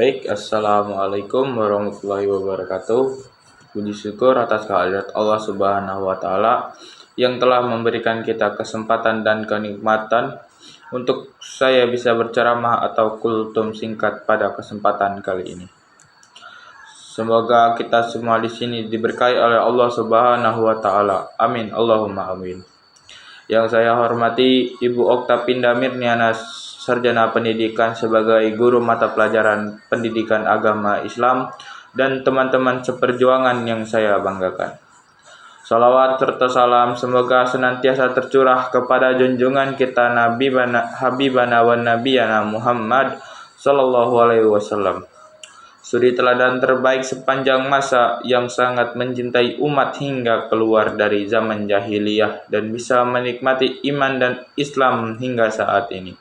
Baik, Assalamualaikum warahmatullahi wabarakatuh. Puji syukur atas kehadirat Allah Subhanahu wa Ta'ala yang telah memberikan kita kesempatan dan kenikmatan untuk saya bisa berceramah atau kultum singkat pada kesempatan kali ini. Semoga kita semua di sini diberkahi oleh Allah Subhanahu wa Ta'ala. Amin, Allahumma amin. Yang saya hormati Ibu Okta Pinda Mirniana, Sarjana Pendidikan sebagai guru mata pelajaran Pendidikan Agama Islam, dan teman-teman seperjuangan yang saya banggakan. Salawat serta salam semoga senantiasa tercurah kepada junjungan kita Habibana wa Nabiyana Muhammad Sallallahu Alaihi Wasallam, suri teladan terbaik sepanjang masa yang sangat mencintai umat hingga keluar dari zaman jahiliyah dan bisa menikmati iman dan Islam hingga saat ini.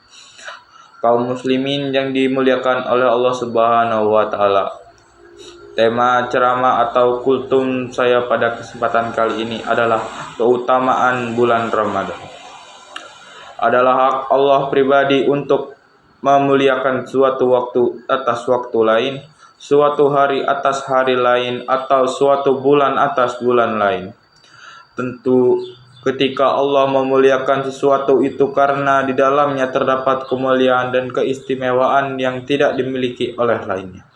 Kaum muslimin yang dimuliakan oleh Allah Subhanahu wa Ta'ala. Tema ceramah atau kultum saya pada kesempatan kali ini adalah keutamaan bulan Ramadan. Adalah hak Allah pribadi untuk memuliakan suatu waktu atas waktu lain, suatu hari atas hari lain, atau suatu bulan atas bulan lain. Tentu ketika Allah memuliakan sesuatu itu karena di dalamnya terdapat kemuliaan dan keistimewaan yang tidak dimiliki oleh lainnya.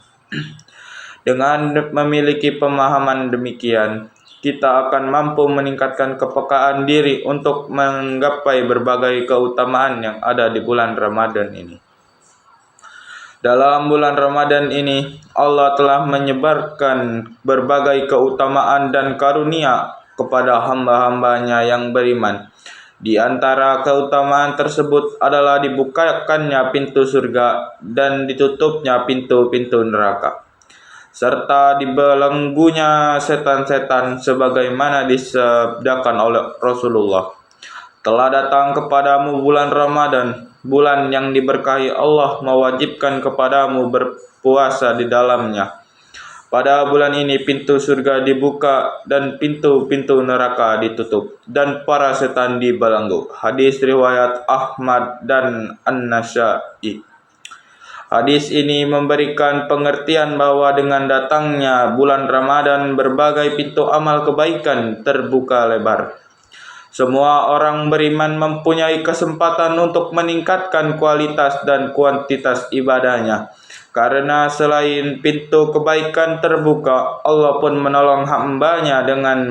Dengan memiliki pemahaman demikian, kita akan mampu meningkatkan kepekaan diri untuk menggapai berbagai keutamaan yang ada di bulan Ramadan ini. Dalam bulan Ramadan ini, Allah telah menyebarkan berbagai keutamaan dan karunia kepada hamba-hambanya yang beriman. Di antara keutamaan tersebut adalah dibukakannya pintu surga dan ditutupnya pintu-pintu neraka, serta dibelenggunya setan-setan sebagaimana disabdakan oleh Rasulullah. Telah datang kepadamu bulan Ramadan, bulan yang diberkahi Allah mewajibkan kepadamu berpuasa di dalamnya. Pada bulan ini pintu surga dibuka dan pintu-pintu neraka ditutup dan para setan dibelenggu. Hadis riwayat Ahmad dan An-Nasa'i. Hadis ini memberikan pengertian bahwa dengan datangnya bulan Ramadan berbagai pintu amal kebaikan terbuka lebar. Semua orang beriman mempunyai kesempatan untuk meningkatkan kualitas dan kuantitas ibadahnya. Karena selain pintu kebaikan terbuka, Allah pun menolong hambanya dengan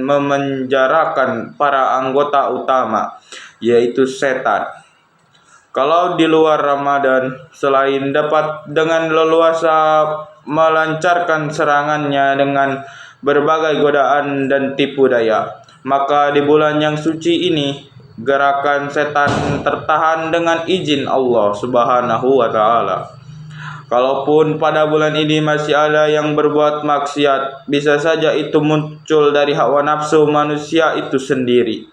memenjarakan para anggota utama, yaitu setan. Kalau di luar Ramadan, selain dapat dengan leluasa melancarkan serangannya dengan berbagai godaan dan tipu daya, maka di bulan yang suci ini, gerakan setan tertahan dengan izin Allah Subhanahu wa Ta'ala. Kalaupun pada bulan ini masih ada yang berbuat maksiat, bisa saja itu muncul dari hawa nafsu manusia itu sendiri.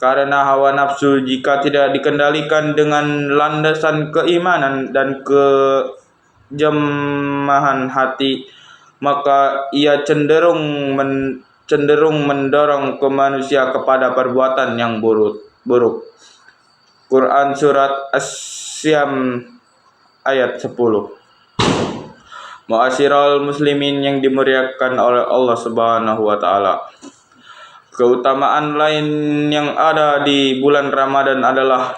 Karena hawa nafsu jika tidak dikendalikan dengan landasan keimanan dan kejamahan hati, maka ia cenderung mendorong ke manusia kepada perbuatan yang buruk. Quran Surat As-Syam ayat 10. Ma'asyiral muslimin yang dimuliakan oleh Allah Subhanahu wa Ta'ala. Keutamaan lain yang ada di bulan Ramadan adalah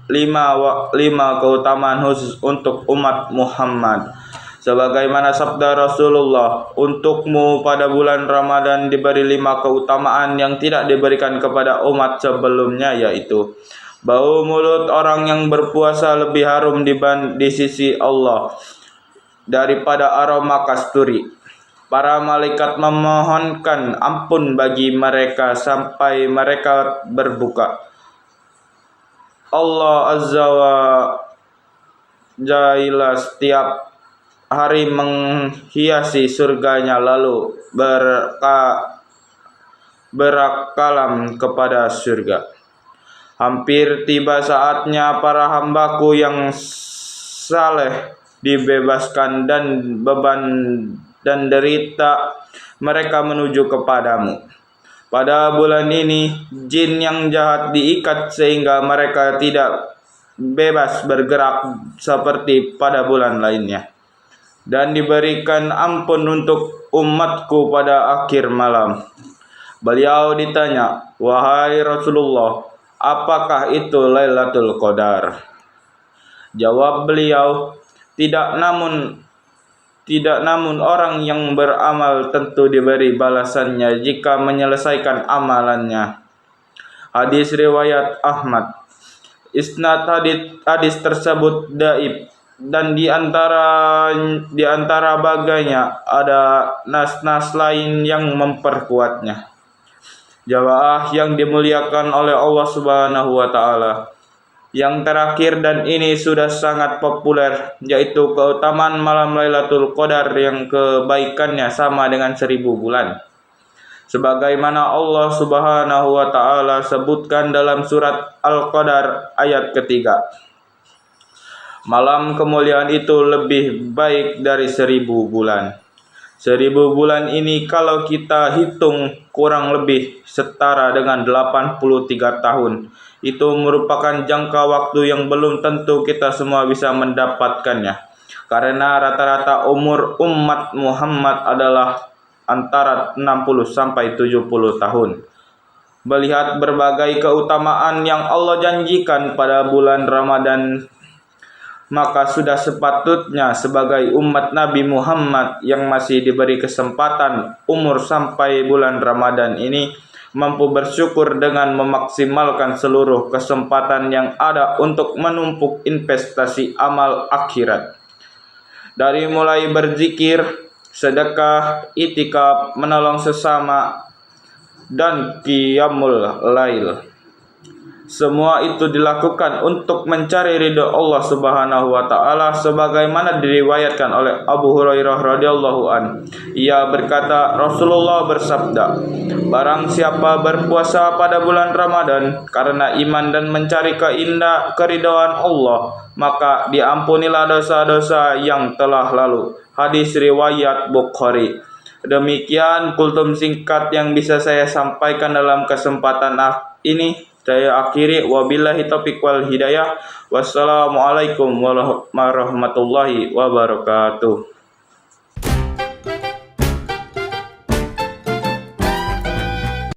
lima keutamaan khusus untuk umat Muhammad. Sebagaimana sabda Rasulullah, untukmu pada bulan Ramadan diberi 5 keutamaan yang tidak diberikan kepada umat sebelumnya, yaitu bau mulut orang yang berpuasa lebih harum di sisi Allah daripada aroma kasturi. Para malaikat memohonkan ampun bagi mereka sampai mereka berbuka. Allah Azza wa Jalla setiap hari menghiasi surganya lalu berakalam kepada surga. Hampir tiba saatnya para hambaku yang saleh dibebaskan dan beban dan derita mereka menuju kepadamu. Pada bulan ini jin yang jahat diikat sehingga mereka tidak bebas bergerak seperti pada bulan lainnya, dan diberikan ampun untuk umatku pada akhir malam. Beliau ditanya, "Wahai Rasulullah, apakah itu Lailatul Qadar?" Jawab beliau, tidak namun orang yang beramal tentu diberi balasannya jika menyelesaikan amalannya." Hadis riwayat Ahmad. Isnad hadis tersebut dhaif, dan di antara bagainya ada nas-nas lain yang memperkuatnya. Jamaah yang dimuliakan oleh Allah Subhanahu wa taala, yang terakhir dan ini sudah sangat populer, yaitu keutamaan malam Lailatul Qadar yang kebaikannya sama dengan 1000 bulan. Sebagaimana Allah Subhanahu wa taala sebutkan dalam surat Al-Qadar ayat ketiga. Malam kemuliaan itu lebih baik dari 1000 bulan. 1000 bulan ini kalau kita hitung kurang lebih setara dengan 83 tahun. Itu merupakan jangka waktu yang belum tentu kita semua bisa mendapatkannya. Karena rata-rata umur umat Muhammad adalah antara 60 sampai 70 tahun. Melihat berbagai keutamaan yang Allah janjikan pada bulan Ramadan, maka sudah sepatutnya sebagai umat Nabi Muhammad yang masih diberi kesempatan umur sampai bulan Ramadan ini mampu bersyukur dengan memaksimalkan seluruh kesempatan yang ada untuk menumpuk investasi amal akhirat. Dari mulai berzikir, sedekah, itikaf, menolong sesama, dan qiyamul lail. Semua itu dilakukan untuk mencari ridha Allah Subhanahu wa taala, sebagaimana diriwayatkan oleh Abu Hurairah radhiyallahu an. Ia berkata, Rasulullah bersabda, "Barang siapa berpuasa pada bulan Ramadan karena iman dan mencari keridhaan Allah, maka diampunilah dosa-dosa yang telah lalu." Hadis riwayat Bukhari. Demikian kultum singkat yang bisa saya sampaikan dalam kesempatan ini. Saya akhiri, wabillahi taufiq wal hidayah. Wassalamualaikum warahmatullahi wabarakatuh.